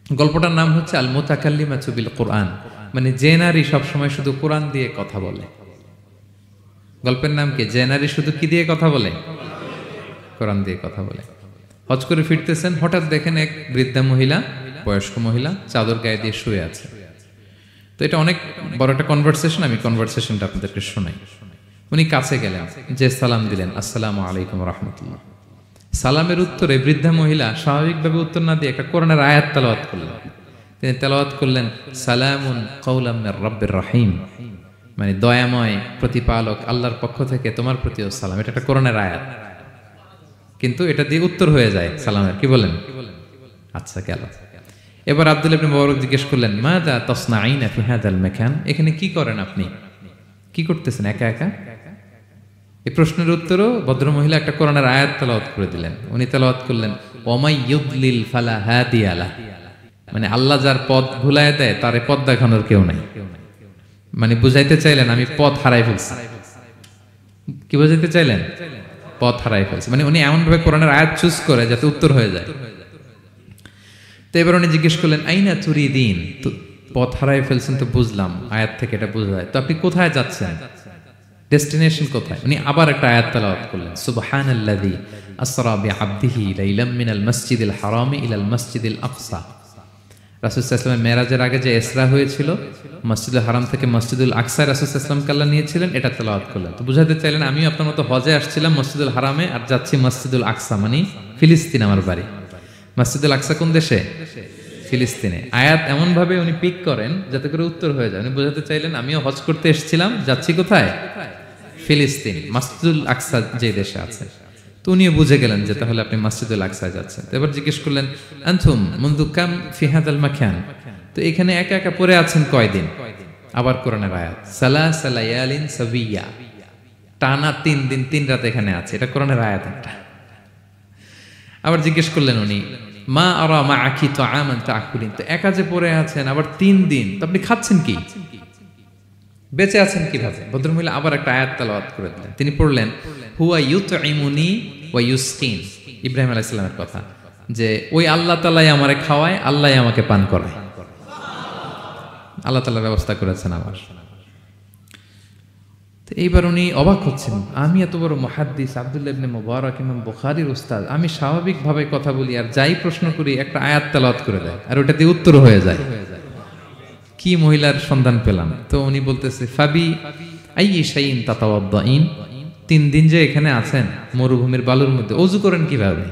গল্পটার নাম হচ্ছে আল মুতাকাল্লিমাতু বিল কোরআন, মানে যে নারী সবসময় শুধু কোরআন দিয়ে কথা বলে। গল্পের নাম কি? যে নারী শুধু কি দিয়ে কথা বলে? কোরআন দিয়ে কথা বলে। হজ করে ফিরতেছেন, হঠাৎ দেখেন এক বৃদ্ধা মহিলা, বয়স্ক মহিলা চাদর গায়ে দিয়ে শুয়ে আছে। তো এটা অনেক বড় একটা কনভারসেশন, আমি কনভারসেশনটা আপনাদেরকে শোনাই। উনি কাছে গেলেন, যে সালাম দিলেন, আসসালামু আলাইকুম রাহমাতুল্লাহ। সালামের উত্তরে বৃদ্ধা মহিলা স্বাভাবিকভাবে উত্তর না দিয়ে একটা কোরআনের আয়াত তেলাওয়াত করলেন। তিনি তেলাওয়াত করলেন, সালামুন কাওলাম মির রাব্বির রহিম, মানে দয়াময় প্রতিপালক আল্লাহর পক্ষ থেকে তোমার প্রতিও সালাম। এটা একটা কোরআনের আয়াত, কিন্তু এটা দিয়ে উত্তর হয়ে যায় সালামের। কি বলেন? আচ্ছা, গেল। এবার আব্দুল্লাহ ইবনে মুবারক জিজ্ঞেস করলেন, মাযা তাসনাঈনা ফি হাযাল মাকান, এখানে কি করেন আপনি? কি করতেছেন একা একা? এই প্রশ্নের উত্তরও ভদ্রমহিলা একটা কোরআনের আয়াত তেলাওয়াত করে দিলেন। উনি তেলাওয়াত করলেন, ওমাই ইউদলিল ফালা হাদিয়া লাহ, মানে আল্লাহ যার পথ ভুলায় দেয় তার পথ দেখানোর কেউ নাই। মানে বুঝাইতে চাইলেন আমি পথ হারাই ফেলছি। কি বুঝাইতে চাইলেন? পথ হারাই ফেলছি, মানে উনি এমন ভাবে কোরআনের আয়াত চুজ করে যাতে উত্তর হয়ে যায়। তো এবার উনি জিজ্ঞেস করলেন, আইনা তুরিদিন, তো পথ হারাই ফেলছেন তো বুঝলাম, আয়াত থেকে এটা বোঝা যায়, তো আপনি কোথায় যাচ্ছেন? ডেস্টিনেশন কোথায়? উনি আবার একটা আয়াত তেলাওয়াত করলেন, সুবহানাল্লাযী আসরা বিআবদিহি লাইলাম মিনাল মাসজিদিল হারামি ইলাল মাসজিদিল আকসা। রাসূল সাল্লাল্লাহু আলাইহি ওয়াসাল্লাম মেরাজের আগে যে ইসরা হয়েছিল, মসজিদুল হারাম থেকে মসজিদুল আকসায় রাসূল সাল্লাল্লাহু আলাইহি ওয়াসাল্লামকে আল্লাহ নিয়েছিলেন, এটা তেলাওয়াত করলেন। তো বুঝাতে চাইলেন আমিও আপনার মতো হজে আসছিলাম মসজিদুল হারামে, আর যাচ্ছি মসজিদুল আকসা, মানে ফিলিস্তিন আমার বাড়ি। মসজিদুল আকসা কোন দেশে? ফিলিস্তিনে। আয়াত এমন ভাবে উনি পিক করেন যাতে করে উত্তর হয়ে যায়। উনি বোঝাতে চাইলেন আমিও হজ করতে এসেছিলাম, যাচ্ছি কোথায়? ফিলিস্তিন, মসজিদুল আকসা যে দেশে আছে। তো উনিও বুঝে গেলেন যে তাহলে আপনি মসজিদুল আকসায় যাচ্ছেন। এবার জিজ্ঞেস করলেন, আনতুম মুনযু কাম ফি হাযাল মাকান, তো এখানে একা একা পড়ে আছেন কয়দিন? আবার কোরআনের আয়াত, সালাসা লায়ালিন সাবিয়া, টানা 3 দিন 3 রাত এখানে আছে। এটা কোরআনের আয়াত একটা। আবার জিজ্ঞেস করলেন উনি, মা আরা মাআকি তাআমান তাআকুলিন, তো একা যে পড়ে আছেন আবার 3 দিন, তো আপনি খাচ্ছেন কি? বেঁচে আছেন কিভাবে? ভদ্রমহিলা আবার একটা আয়াত তেলাওয়াত করে দিলেন। তিনি পড়লেন, হুয়া ইউতঈমুনি ওয়া ইউসকিন, ইব্রাহিম আলাইহিস সালামের কথা, যে ওই আল্লাহ তাআলাই আমারে খাওয়ায়, আল্লাহই আমাকে পান করায়। আল্লাহ তাআলা ব্যবস্থা করেছেন আমার। তো এইবার উনি অবাক হচ্ছেন, আমি এত বড় মুহাদ্দিস আব্দুল্লাহ ইবনে মুবারক ইমাম বুখারীর উস্তাদ, আমি স্বাভাবিকভাবে কথা বলি আর যাই প্রশ্ন করি একটা আয়াত তেলাওয়াত করে দেয় আর ওটা দিয়ে উত্তর হয়ে যায়। কি মহিলার সন্ধান পেলাম? তো উনি বলতেছে, ফাবি আইয়ি শাইইন তাতাওয়াদ্দাইন, 3 দিন যে এখানে আছেন মরুভূমির বালুর মধ্যে, ওযু করেন কিভাবে?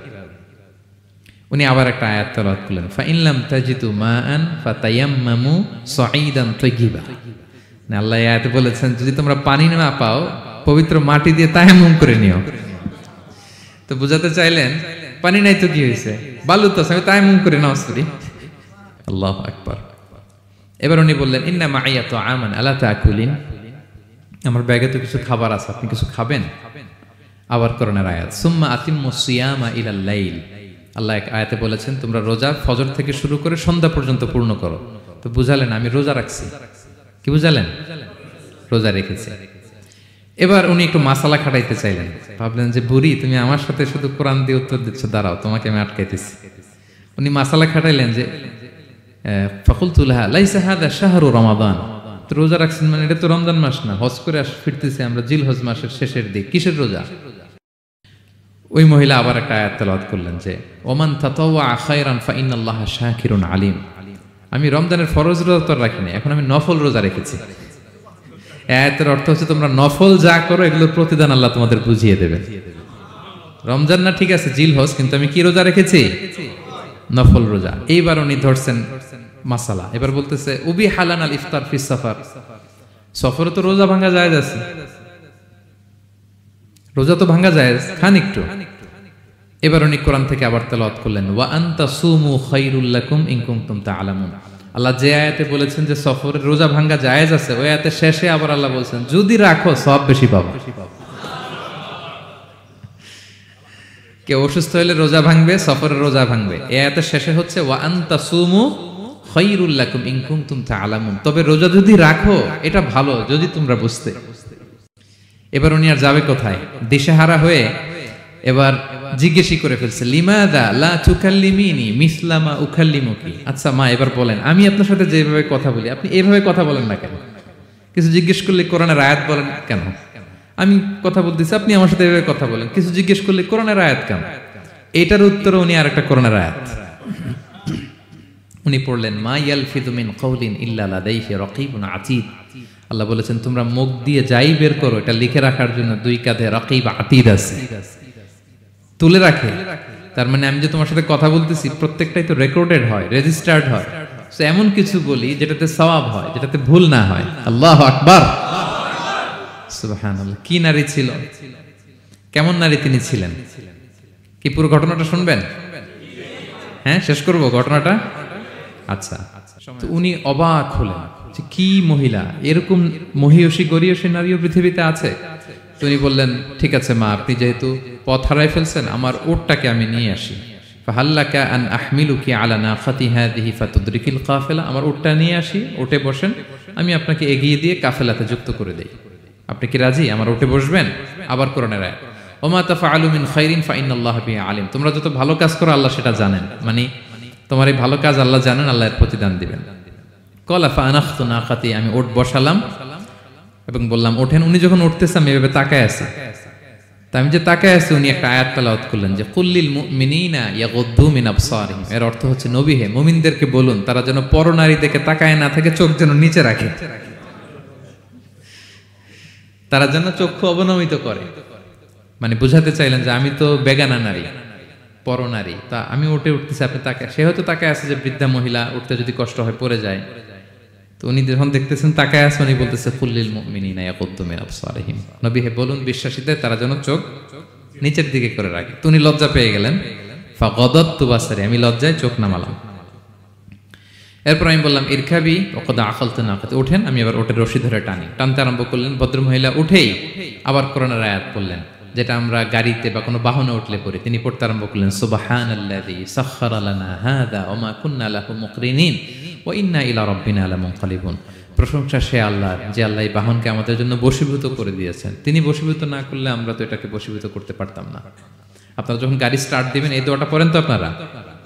উনি আবার একটা আয়াত তেলাওয়াত করলেন, ফা ইন লাম তাজিদু মাআন ফাতায়াম্মামু সাঈদান তাইয়্যিবা, না আল্লাহ আয়াতে বলেছেন যদি তোমরা পানি না পাও পবিত্র মাটি দিয়ে তায়াম্মুম করে নিও। তো বুঝাতে চাইলেন পানি নাই তো কি হয়েছে, বালু তো আছে, আমি তায়াম্মুম করে নাও করি। আল্লাহু আকবার। এবার উনি বললেন, ইন্না মাইয়া তাআমান আলা তাকুলিন, আমার ব্যাগে তো কিছু খাবার আছে, আপনি কিছু খাবেন? আবার কোরআনের আয়াত, সুম্মা আতিম্মু সিয়ামা ইলাল লাইল, আল্লাহ এক আয়াতে বলেছেন তোমরা রোজা ফজর থেকে শুরু করে সন্ধ্যা পর্যন্ত পূর্ণ করো। তো বুঝালেন আমি রোজা রাখছি। কি বুঝালেন? রোজা রেখেছি। এবার উনি একটু মাসালা খাটাইতে চাইলেন, ভাবলেন যে বুড়ি তুমি আমার সাথে শুধু কোরআন দিয়ে উত্তর দিচ্ছ, দাঁড়াও তোমাকে আমি আটকাইতেছি। উনি মাসালা খাটাইলেন যে ফাকুলতু লাহা লাইসা হাযা শাহরু রমাদান, তো রোজা রাখছেন মানে এটা তো রমজান মাস না, হজ করে ফিরতেছি আমরা জিলহজ মাসের শেষের দিক, কিসের রোজা? ওই মহিলা আবার একটা আয়াত তেলাওয়াত করলেন যে ওমান তাতাওয়া খায়রান ফা ইন্নাল্লাহা শাকিরুন আলিম, আমি রমজানের ফরজ রোজা তো রাখিনি, এখন আমি নফল রোজা রেখেছি। আয়াতের অর্থ হচ্ছে তোমরা নফল যা করো এগুলোর প্রতিদান আল্লাহ তোমাদের বুঝিয়ে দেবে। রমজান না ঠিক আছে জিলহজ, কিন্তু আমি কি রোজা রেখেছি? নফল রোজা। এইবার উনি ধরছেন মাসালা, এবার বলতেছে উবি হালান আল ইফতার ফিস সাফার, সফরে তো রোজা ভাঙা জায়েজ আছে, রোজা তো ভাঙা জায়েজ, খান একটু। এবার উনি কোরআন থেকে আবার তেলাওয়াত করলেন, ওয়া আনতা সুমু খায়রুল লাকুম ইন কুনতুম তা'লামুন, আল্লাহ যে আয়াতে বলেছেন যে সফরে রোজা ভাঙা জায়েজ আছে, ওই আয়াতের শেষে আবার আল্লাহ বলেছেন যদি রাখো সব বেশি পাবো। কেউ অসুস্থ হলে রোজা ভাঙবে, সফরের রোজা ভাঙবে, এই আয়াতের শেষে হচ্ছে ওয়া আনতা সুমু খায়রুল লাকুম ইন কুনতুম তা'লামুন, তবে রোজা যদি রাখো এটা ভালো যদি তোমরা বুঝতে। এবার উনি আর যাবে কোথায়? দিশেহারা হয়ে এবার জিজ্ঞেসই করে ফেলছে, লিমাদা লা তুকাল্লিমিনি মিসলা মা উকাল্লিমুকি। আচ্ছা মা, এবার বলেন, আমি আপনার সাথে যেভাবে কথা বলি আপনি এইভাবে কথা বলেন না কেন? কিছু জিজ্ঞেস করলে কোরআনের আয়াত বলেন কেন? আমি কথা বলতেছি, আপনি আমার সাথে এভাবে কথা বলেন। কিছু জিজ্ঞেস করলে কোরআনের আয়াত কেন? এটার উত্তরে উনি আরেকটা কোরআনের আয়াত উনি পড়লেন, মা ইয়ালফিযু মিন কাওলিন ইল্লা লাদাইহি রাকীবুন আতীদ। আল্লাহ বলেছেন, তোমরা মুখ দিয়ে যাই বের করো, এটা লিখে রাখার জন্য দুই কাঁধে রাকীব আতীদ আছে, তুলে রাখে। তার মানে আমি যে তোমার সাথে কথা বলতেছি প্রত্যেকটাই তো রেকর্ডেড হয়, রেজিস্টার্ড হয়। সো এমন কিছু বলি যেটাতে সওয়াব হয়, যেটাতে ভুল না হয়। আল্লাহু আকবার, সুবহানাল্লাহ। কি নারী ছিল, কেমন নারী তিনি ছিলেন? কি পুরো ঘটনাটা শুনবেন? হ্যাঁ, শেষ করব ঘটনাটা। আচ্ছা, তো উনি অবাক হলেন যে কি মহিলা, এরকম মহিয়সী গরিয়সী নারীও পৃথিবীতে আছে। তো উনি বললেন, ঠিক আছে মা, আপনি যেহেতু পথ হারাই ফেলছেন, আমার ওটটাকে আমি নিয়ে আসি। ফাহাল্লাকা আন আহমিলুকি আলা নাকাতি হাযিহি ফাতুদরিকিল কাফেলা। আমার ওটটা নিয়ে আসি, ওটে বসেন, আমি আপনাকে এগিয়ে দিয়ে কাফেলাতে যুক্ত করে দেই। আপনি কি রাজি আমার ওটে বসবেন? আবার কোরআনের আয়াত, ওমা তাফআলু মিন খাইরিন ফাইনাল্লাহা বিহি আলিম। তোমরা যত ভালো কাজ করো আল্লাহ সেটা জানেন, মানে তোমার এই ভালো কাজ আল্লাহ জানেন, আল্লাহ এর প্রতিদান দিবেন। ক্বালা ফাআনাখতু নাকাতি, আমি ওট বসালাম এবং বললাম ওঠেন। উনি যখন উঠতেছে আমি এভাবে তাকায় আছি। তা আমি যে তাকায় আছি, উনি একটা আয়াত তেলাওয়াত করলেন যে কুল্লিল মুমিনিনা ইয়াগুদ্দু মিন আবসারিহিম। এর অর্থ হচ্ছে, নবী হে, মুমিনদেরকে বলুন তারা যেন পরনারী দেখে তাকায় না থাকে, চোখ যেন নিচে রাখে, তারা যেন চক্ষু অবনমিত করে। মানে বুঝাতে চাইলেন যে আমি তো বেগানা নারী, পরনারী, তা আমি উঠে উঠতেছি, আপনি তাকায়। সে হয়তো তাকায় আছে যে বৃদ্ধা মহিলা উঠতে যদি কষ্ট হয় পড়ে যায়। তো উনি যখন দেখতেছেন তাকায় আছে, উনি বলতেছে কুল্লিল মুমিনিনা ইয়াগুদ্দু মিন আবসারিহিম। নবী হে, বলুন বিশ্বাসীদের তারা যেন চোখ নিচের দিকে করে রাখে। তো উনি লজ্জা পেয়ে গেলেন। ফাগাদাততু বাসারি, আমি লজ্জায় চোখ নামালাম। এরপর আমি বললাম ইরকাবি ওয়াকাদ আখালতু নাকাতি, ওঠেন। আমি আবার ওটের রশি ধরে টানি, টানতে আরম্ভ করলেন। ভদ্রমহিলা উঠেই আবার কোরআনের আয়াত পড়লেন, যেটা আমরা গাড়িতে বা কোনো বাহনে উঠলে পড়ি। তিনি পড়তে আরম্ভ করলেন, সুবহানাল্লাযী সাখখারা লানা হাযা ওয়া মা কুন্না লাহু মুকরিনিন ওয়া ইন্না ইলা রাব্বিনা লামুনকালিবুন। প্রশংসা সে আল্লাহর, যে আল্লাহ এই বাহনকে আমাদের জন্য বশীভূত করে দিয়েছেন। তিনি বশীভূত না করলে আমরা তো এটাকে বশীভূত করতে পারতাম না। আপনারা যখন গাড়ি স্টার্ট দিবেন এই দোয়াটা পড়েন তো আপনারা?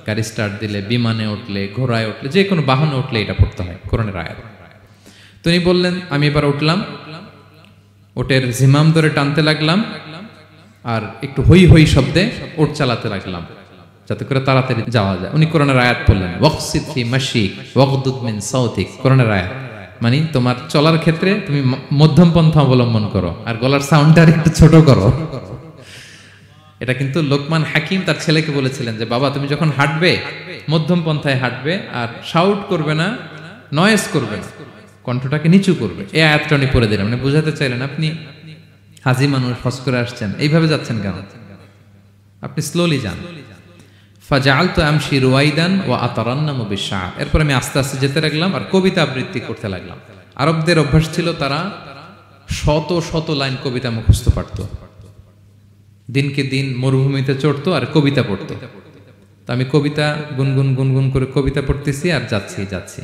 গাড়ি স্টার্ট দিলে, বিমানে উঠলে, ঘোড়ায় উঠলে, যে কোনো বাহনে উঠলে এটা পড়তে হয়, কোরআনের আয়াত। তো উনি বললেন, আমি এবার উঠলাম, ওটের জিমাম ধরে টানতে লাগলাম আর একটু হই হই শব্দে ওট চালাতে লাগলাম, যাতে করে তাড়াতাড়ি যাওয়া যায়। উনি কোরআনের আয়াত পড়লেন, ওয়াকসিদ ফি মাশিক ওয়াগদুদ মিন সাউতিক। কোরআনের আয়াত মানে তোমার চলার ক্ষেত্রে তুমি মধ্যম পন্থা অবলম্বন করো আর গলার সাউন্ডটা একটু ছোট করো। এটা কিন্তু লোকমান হাকিম তার ছেলেকে বলেছিলেন যে বাবা, তুমি যখন হাঁটবে মধ্যম পন্থায় হাঁটবে, আর শাউট করবে না, নয়েজ করবে না, কণ্ঠটাকে নিচু করবে। এই আয়াতটা উনি পড়ে দিলেন। মানে বুঝাতে চাইলেন, আপনি হাজি মানুষ, হজ করে আসছেন, এইভাবে যাচ্ছেন কেন? আপনি স্লোলি যান। ফাজাআলতু আমশি রুয়াইদান ওয়া আতারান্নামু বিশআর। এরপর আমি আস্তে আস্তে যেতে লাগলাম আর কবিতা আবৃত্তি করতে লাগলাম। আরবদের অভ্যাস ছিল, তারা শত শত লাইন কবিতা মুখস্থ পারত। দিনকে দিন মরুভূমিতে চড়তো আর কবিতা পড়তো। তো আমি কবিতা গুনগুন গুনগুন করে কবিতা পড়তেছি আর যাচ্ছি।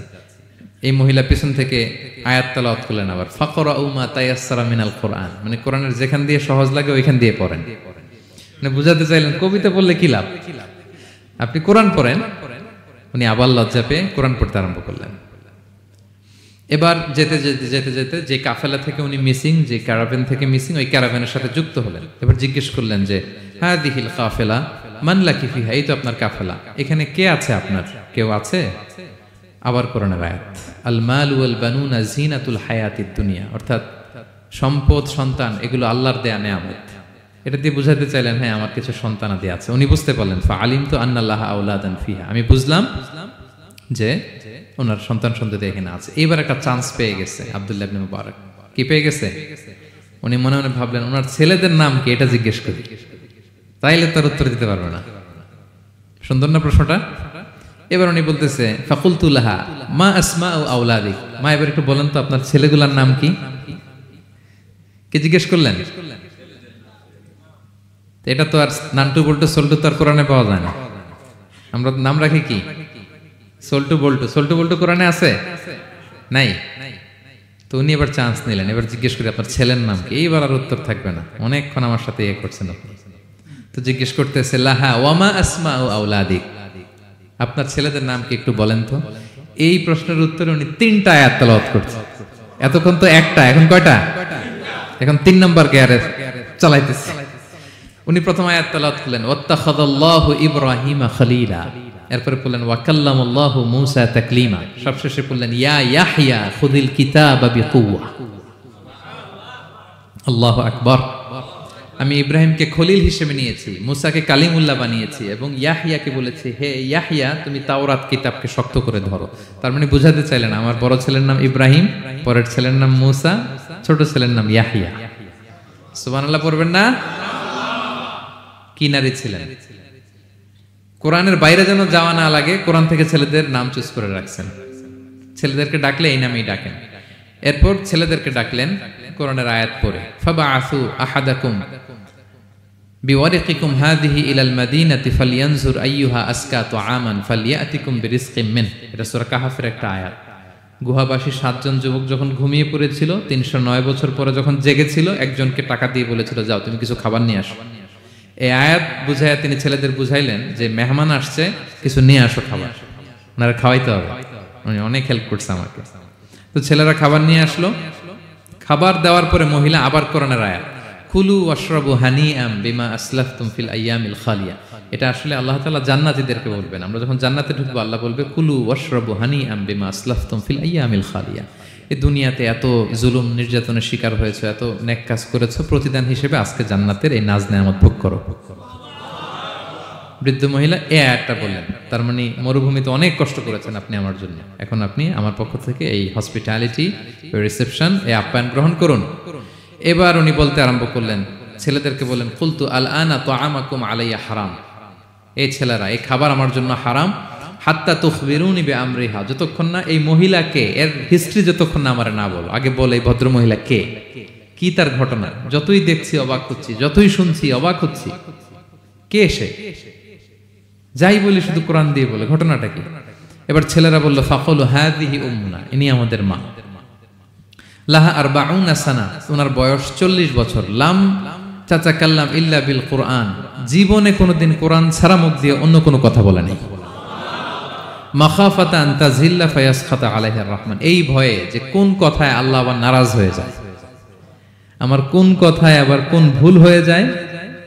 এই মহিলা পিছন থেকে আয়াত তেলাওয়াত করলেন আবার, ফাকরাউ মা তায়াসসারা মিনাল কোরআন। মানে কোরআনের যেখান দিয়ে সহজ লাগে ওইখান দিয়ে পড়েন। মানে বুঝাতে চাইলেন কবিতা পড়লে কি লাভ, আপনি কোরআন পড়েন। উনি আবার লজ্জা পেয়ে কোরআন পড়তে আরম্ভ করলেন। এবার যেতে যেতে যেতে যেতে যে কাফেলা থেকে উনি মিসিং, যে ক্যারাভেন থেকে মিসিং, ওই ক্যারাভেনের সাথে যুক্ত হলেন। এবার জিজ্ঞেস করলেন যে হাদিহিল কাফেলা মান লাকি ফিহা, এই তো আপনার কাফেলা, এখানে কে আছে আপনার, কেউ আছে? আবার কোরআনের আয়াত, আল মাল ওয়াল বানুনা জিনাতুল হায়াতিদ দুনিয়া, অর্থাৎ সম্পদ, সন্তান, এগুলো আল্লাহর দেয়া নেয়ামত। এটা দিয়ে বুঝাতে চাইলেন, হ্যাঁ আমার কিছু সন্তানাদি আছে। উনি বুঝতে পারলেন, ফাআলিমতু আন্নাল্লাহা আওলাদান ফিহা, আমি বুঝলাম যে ওনার সন্তান সন্ততি এখানে আছে। এইবার একটা চান্স পেয়ে গেছে আব্দুল্লাহ ইবনে মুবারক। কি পেয়ে গেছে? উনি মনে মনে ভাবলেন, ওনার ছেলেদের নাম কি, এটা জিজ্ঞেস করি, তাইলে তার উত্তর দিতে পারবে না। সুন্দর না প্রশ্নটা? এবার উনি বলতেছে, ফাকুলতু লাহা মা আসমাউ আওলাদিক, মা এবার একটু বলেন তো আপনার ছেলেগুলার নাম কি? কে জিজ্ঞেস করলেন? এটা তো আর নান্টু বল্টু সল্টু তো আর কোরআনে পাওয়া যায় না। আমরা নাম রাখি কি? সল্টু বল্টু। সল্টু বল্টু কোরআনে আছে? নাই। তো উনি এবার চান্স নিলেন, এবার জিজ্ঞেস করি আপনার ছেলের নাম কি? এইবার আর উত্তর থাকবে না, অনেকক্ষণ আমার সাথে ইয়ে করছেন আপনি। তো জিজ্ঞেস করতেছে লাহা ওয়ামা আসমাউ আওলাদিক, আপনার ছেলেদের নাম কি একটু বলেন তো। এই প্রশ্নের উত্তরে উনি 3টা আয়াত তেলাওয়াত করছে। এতক্ষণ তো একটা, এখন কয়টা? এখন 3 নম্বর গিয়ারে চালাইতেছে। উনি প্রথম আয়াত তেলাওয়াত করলেন ওয়াত্তাখাযাল্লাহু ইব্রাহিমা খলিলা, এরপরে বললেন ওয়া কাল্লামাল্লাহু মূসা তাকলিমা, সবশেষে বললেন ইয়া ইয়াহইয়া খুযিল কিতাবা বিকুওয়া। আল্লাহু আকবার। আমি ইব্রাহিমকে খলিল হিসেবে নিয়েছি, মুসাকে কালিমুল্লাহ বানিয়েছি, এবং ইয়াহইয়াকে বলেছি হে ইয়াহইয়া তুমি তাওরাত কিতাবকে শক্ত করে ধরো। তার মানে বুঝাতে চাইলেন আমার বড় ছেলের নাম ইব্রাহিম, পরের ছেলের নাম মুসা, ছোট ছেলের নাম ইয়াহইয়া। সুবহানাল্লাহ পড়বেন না? কি নারী ছিলেন, কোরআনের বাইরে যেন যাওয়া না লাগে, কোরআন থেকে ছেলেদের নাম চুজ করে রাখছেন। ছেলেদেরকে ডাকলে এই নামেই ডাকেন। এরপর ছেলেদেরকে ডাকলেন কোরআনের আয়াত পড়ে ফাবাআসু আহাদাকুম বিওয়ারিকিকুম হাযিহি ইলাল মাদিনাতি ফালইয়ানজুর আইয়ুহা আসকা তুআমান ফালইয়াতিকুম বিরিজকিম মিন। এটা সূরা কাহফের একটা আয়াত। গুহাবাসী 7 জন যুবক যখন ঘুমিয়ে পড়েছিল, 309 বছর পরে যখন জেগেছিল, একজনকে টাকা দিয়ে বলেছিল যাও তুমি কিছু খাবার নিয়ে আসো। এই আয়াত বুঝাইয়া তিনি ছেলেদের বুঝাইলেন যে মেহমান আসছে, কিছু নিয়ে আসো খাবার, ওনারা খাওয়াইতে হবে। উনি অনেক হেল্প করছে আমাকে। তো ছেলেরা খাবার নিয়ে আসলো। খাবার দেওয়ার পরে মহিলা আবার কোরআনের আয়াত কুলু ওয়াশরাবু হানিআম বিমা আসলাফতুম ফিল আইয়ামিল খালিয়া। এটা আসলে আল্লাহ তাআলা জান্নাতীদেরকে বলবেন। আমরা যখন জান্নাতে ঢুকবো আল্লাহ বলবে কুলু ওয়াশরাবু হানিআম বিমা আসলাফতুম ফিল আইয়ামিল খালিয়া। এই দুনিয়াতে এত জুলুম নির্যাতনের শিকার হয়েছে, এত নেক কাজ করেছো, প্রতিদান হিসেবে আজকে জান্নাতের এই নাজ নেয়ামত ভোগ করো। বৃদ্ধ মহিলা এই আয়াতটা বললেন, তার মানে মরুভূমিতে অনেক কষ্ট করেছেন আপনি আমার জন্য, এখন আপনি আমার পক্ষ থেকে এই হসপিটালিটি, রিসেপশন, এই আপ্যায়ন গ্রহণ করুন। এবার উনি বলতে আরম্ভ করলেন, ছেলেদেরকে বললেন কুলতু আল আনা তুআমাকুম আলাইয়া হারাম। এই ছেলেরা, এই খাবার আমার জন্য হারাম। হাত্তা তুখবিরুনি বিআমরিহা, যতক্ষণ না এই মহিলাকে, এর হিস্ট্রি যতক্ষণ না আমার না বলো। আগে বলে এই ভদ্র মহিলা কে, কি তার ঘটনা। যতই দেখছি অবাক হচ্ছি, যতই শুনছি অবাক হচ্ছি। কে সে? যাই বলি শুধু কোরআন দিয়ে বলে, ঘটনাটা কি? এবার ছেলেরা বলল ফাকালু হাযিহি উম্মুনা, ইনি আমাদের মা। লাহা আরবাউনা সানা, ওনার বয়স 40 বছর। লাম তাতাকাল্লাম ইল্লা বিল কুরআন, জীবনে কোনোদিন কোরআন ছাড়া মুখ দিয়ে অন্য কোনো কথা বলে নাই। মাখাফাতা আন তাযিল্লা ফায়াসখাতা আলাইহির রহমান, এই ভয়ে যে কোন কথায় আল্লাহ আবার নারাজ হয়ে যায়, আমার কোন কথায় আবার কোন ভুল হয়ে যায়,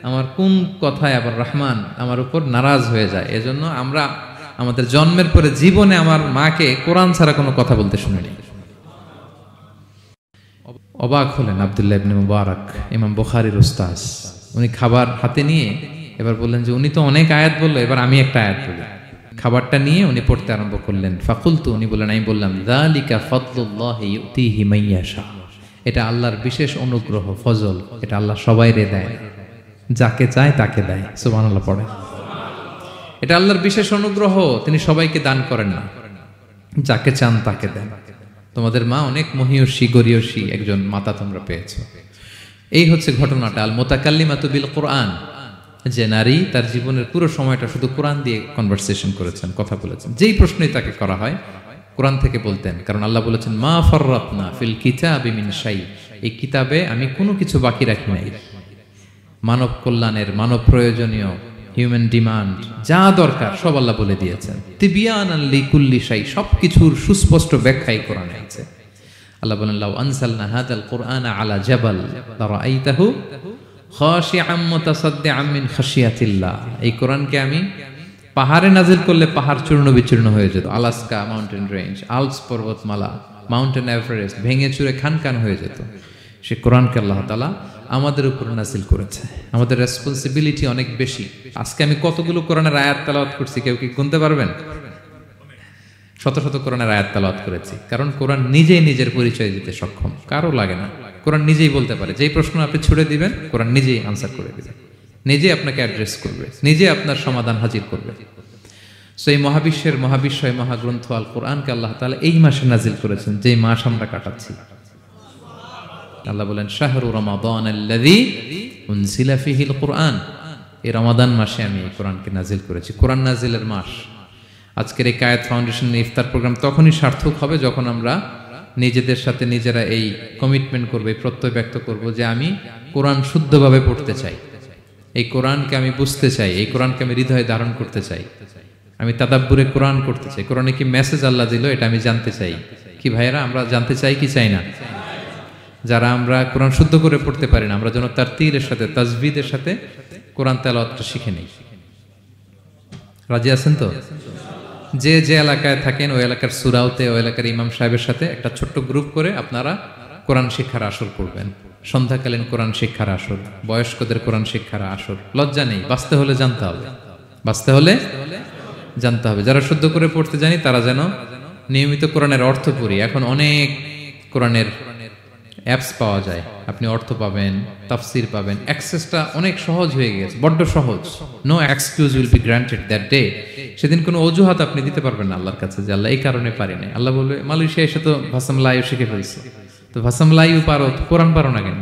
আমার কোন কথায় আবার রহমান আমার উপর নারাজ হয়ে যায়। এজন্য আমরা আমাদের জন্মের পরে জীবনে আমার মাকে কোরআন ছাড়া কোনো কথা বলতে শুনিনি। অবাক হলেন আব্দুল্লাহ ইবনে মুবারক, ইমাম বুখারীর উস্তাদ। উনি খাবার হাতে নিয়ে এবার বললেন যে উনি তো অনেক আয়াত বললো, এবার আমি একটা আয়াত বলি। খাবারটা নিয়ে উনি পড়তে আরম্ভ করলেন। ফাকুলতু, উনি বললেন, আমি বললাম যালিকা ফাদলুল্লাহি ইউতিহি মাইয়াশা, এটা আল্লাহর বিশেষ অনুগ্রহ, ফজল। এটা আল্লাহ সবাইরে দেয়, যাকে চায় তাকে দেয়। সুবহানাল্লাহ পড়ে। এটা আল্লাহর বিশেষ অনুগ্রহ, তিনি সবাইকে দান করেন না, যাকে চান তাকে দেন। তোমাদের মা অনেক মহিয়সী গরিয়সী একজন মাতা তোমরা পেয়েছো। এই হচ্ছে ঘটনাটা। আল মুতাকাল্লিমাতু বিল কুরআন, যে নারী তার জীবনের পুরো সময়টা শুধু কোরআন দিয়ে কনভারসেশন করেছেন, কথা বলেছেন। যেই প্রশ্নই তাকে করা হয় কোরআন থেকে বলতেন, কারণ আল্লাহ বলেছেন মা ফাররাতনা ফিল কিতাবি মিন শাই, এই কিতাবে আমি কোনো কিছু বাকি রাখি নাই। মানব কল্যাণের, মানব প্রয়োজনীয়, হিউম্যান ডিমান্ড যা দরকার সব আল্লাহ বলে দিয়েছেন। তিবিয়ানান লিকুল্লি শাই, সবকিছুর সুস্পষ্ট ব্যাখ্যাই কোরআনে আছে। আল্লাহ বলেন লাউ আনসালনা হাযাল কুরআনা আলা জাবাল লারাআইতাহু খাশিআম মুতাসাদ্দিআম মিন খাশিয়াতিল্লাহ, এই কোরআনকে আমি পাহাড়ে নাজিল করলে পাহাড় চূর্ণ বিচূর্ণ হয়ে যেত। আলাস্কা মাউন্টেন রেঞ্জ, আল্পস পর্বতমালা, মাউন্টেন এভারেস্ট ভেঙে চুরে খানখান হয়ে যেত। সে কোরআনকে আল্লাহ তাআলা আমাদের উপর নাজিল করেছে। আমাদের রেসপন্সিবিলিটি অনেক বেশি। আজকে আমি কতগুলো কোরআনের আয়াত তেলাওয়াত করছি, কেউ কি গুনতে পারবেন? শত শত কোরআনের আয়াত তেলাওয়াত করেছি, কারণ কোরআন নিজেই নিজের পরিচয় দিতে সক্ষম, কারো লাগে না। কোরআন নিজেই বলতে পারে, যেই প্রশ্ন আপনি ছুড়ে দিবেন কোরআন নিজেই আনসার করে দিবে, নিজে আপনাকে অ্যাড্রেস করবে, নিজে আপনার সমাধান হাজির করবে। সো এই মহাবিশ্বের মহাবিশ্বয় মহাগ্রন্থ আল কোরআনকে আল্লাহ তাআলা এই মাসে নাজিল করেছেন, যেই মাস আমরা কাটাচ্ছি। আল্লাহ বলেন শাহরু রমাদানাল্লাযী উনজিলা ফীহিল কুরআন, এই রমাদান মাসে আমি এই কোরআনকে নাজিল করেছি। কোরআন নাজিলের মাস। আজকের এই কায়েত ফাউন্ডেশন ইফতার প্রোগ্রাম তখনই সার্থক হবে যখন আমরা নিজেদের সাথে নিজেরা এই কমিটমেন্ট করব, এই প্রত্যয় ব্যক্ত করব যে আমি কোরআন শুদ্ধভাবে পড়তে চাই, এই কোরআনকে আমি বুঝতে চাই, এই কোরআনকে আমি হৃদয়ে ধারণ করতে চাই, আমি তাদাব্বুরে কোরআন করতে চাই, কোরআনে কি মেসেজ আল্লাহ দিল এটা আমি জানতে চাই। কি ভাইয়েরা, আমরা জানতে চাই কি চাই না? যারা আমরা কোরআন শুদ্ধ করে পড়তে পারি না, আমরা যেন তারতিলের সাথে তাজবিদের সাথে কোরআন তেলাওয়াতটা শিখে নিই। রাজি আছেন তো? যে যে এলাকায় থাকেন ওই এলাকার সুরাউতে, ওই এলাকার ইমাম সাহেবের সাথে একটা ছোট্ট গ্রুপ করে আপনারা কোরআন শিক্ষার আসর করবেন। সন্ধ্যাকালীন কোরআন শিক্ষার আসর, বয়স্কদের কোরআন শিক্ষার আসর। লজ্জা নেই, বাঁচতে হলে জানতে হবে, বাঁচতে হলে জানতে হবে। যারা শুদ্ধ করে পড়তে জানি তারা যেন নিয়মিত কোরআনের অর্থ পড়ি। এখন অনেক কোরআনের অ্যাপস পাওয়া যায়, আপনি অর্থ পাবেন, তাফসির পাবেন, অ্যাক্সেসটা অনেক সহজ হয়ে গেছে, বড্ড সহজ। No excuse will be granted that day. সেদিন কোনো অজুহাত আপনি দিতে পারবেন না আল্লাহর কাছে যে আল্লাহ এই কারণে পারি নাই। আল্লাহ বলবে মালয়েশিয়া এসে তো ভাসাম লাইও শিখে ফেলছে, তো ভাসাম লাইও পারো, কোরআন পারো না কেন?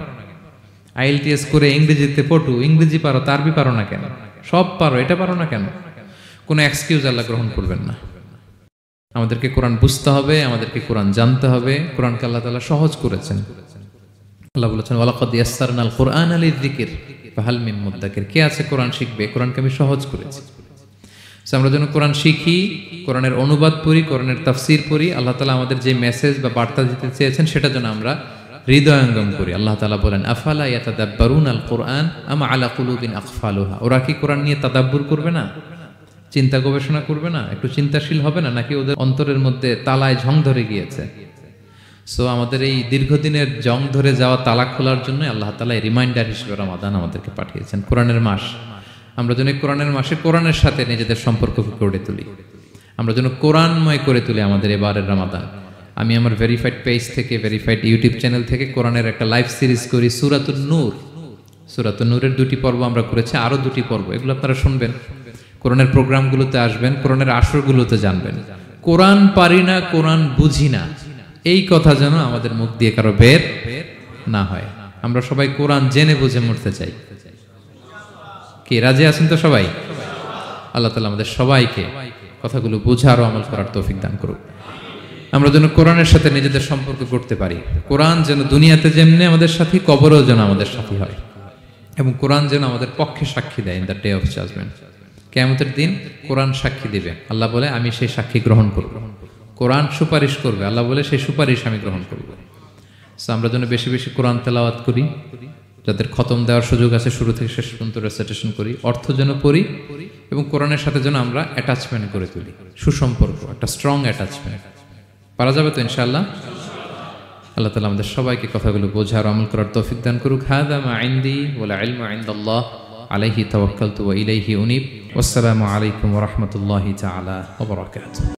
IELTS করে ইংরেজিতে পটু, ইংরেজি পারো, আরবি পারো না কেন? সব পারো, এটা পারো না কেন? কোনো এক্সকিউজ আল্লাহ গ্রহণ করবেন না। আমাদেরকে কোরআন বুঝতে হবে, আমাদেরকে কোরআন জানতে হবে। কোরআনকে আল্লাহ তাআলা সহজ করেছেন। আল্লাহ বলেছেন ওয়ালাকাদ ইয়াসসারনাল কুরআনা লিযিকর ফাহাল মিন মুদ্দাকির। কে আছে কোরআন শিখবে? কোরআনকে আমি সহজ করেছি। আমরা যেন কোরআন শিখি, কোরআনের অনুবাদ পড়ি, কোরআনের তাফসির পড়ি। আল্লাহ তাআলা আমাদের যে মেসেজ বা বার্তা দিতে চেয়েছেন সেটা যেন আমরা হৃদয়ঙ্গম করি। আল্লাহ তাআলা বলেন আফালা ইয়াতাদাব্বারুনাল কুরআন আম আলা কুলুবিন আকফালুহা। ওরা কি কোরআন নিয়ে তাদাব্বুর করবে না, চিন্তা গবেষণা করবে না, একটু চিন্তাশীল হবে না? নাকি ওদের অন্তরের মধ্যে তালায় ঝং ধরে গিয়েছে? সো আমাদের এই দীর্ঘদিনের জং ধরে যাওয়া তালা খোলার জন্য আল্লাহ তাআলা রিমাইন্ডার হিসেবে রমাদান আমাদেরকে পাঠিয়েছেন, কোরআনের মাস। আমরা যেন কোরআনের মাসে কোরআনের সাথে নিজেদের সম্পর্ককে গড়ে তুলি, আমরা যেন কোরআনময় করে তুলি আমাদের এবারের রমাদান। আমি আমার ভেরিফাইড পেজ থেকে, ভেরিফাইড ইউটিউব চ্যানেল থেকে কোরআনের একটা লাইভ সিরিজ করি, সূরাতুন নূর। সূরাতুন নূরের 2টি পর্ব আমরা করেছি, আরো 2টি পর্ব, এগুলো আপনারা শুনবেন। কোরআনের প্রোগ্রামগুলোতে আসবেন, কোরআনের আসরগুলোতে জানবেন। কোরআন পারি না, কোরআন বুঝি না, এই কথা যেন আমাদের মুখ দিয়ে কারো বের না হয়। আমরা সবাই কোরআন জেনে বুঝে মরতে চাই। কি রাজি আছেন তো সবাই? আল্লাহ তাআলা আমাদের সবাইকে কথাগুলো বোঝার ও আমল করার তৌফিক দান করুক। আমরা যেন কোরআনের সাথে নিজেদের সম্পর্ক করতে পারি। কোরআন যেন দুনিয়াতে যেমনি আমাদের সাথী, কবরেও যেন আমাদের সাথী হয়, এবং কোরআন যেন আমাদের পক্ষে সাক্ষী দেয় in the day of judgement. কিয়ামতের দিন কোরআন সাক্ষী দিবে, আল্লাহ বলে আমি সেই সাক্ষী গ্রহণ করব। কোরআন সুপারিশ করবে, আল্লাহ বলে সেই সুপারিশ আমি গ্রহণ করব। সো আমরা যেন বেশি বেশি কোরআন তেলাওয়াত করি, যাদের খতম দেওয়ার সুযোগ আছে শুরু থেকে শেষ পর্যন্ত রেসাইটেশন করি, অর্থ যেন পড়ি, এবং কোরআনের সাথে যেন আমরা অ্যাটাচমেন্ট করে তুলি, সুসম্পর্ক, একটা স্ট্রং অ্যাটাচমেন্ট। পারা যাবে তো ইনশাআল্লাহ? আল্লাহ তাআলা আমাদের সবাইকে কথাগুলো বোঝার আমল করার তৌফিক দান করুক। হাযা মা ইনদি ওয়াল ইলমু ইনদাল্লাহ আলাইহি তাওয়াক্কালতু ওয়া ইলাইহি উনীব। ওয়াসসালামু আলাইকুম ওয়া রাহমাতুল্লাহি তাআলা ওয়া বারাকাতুহু।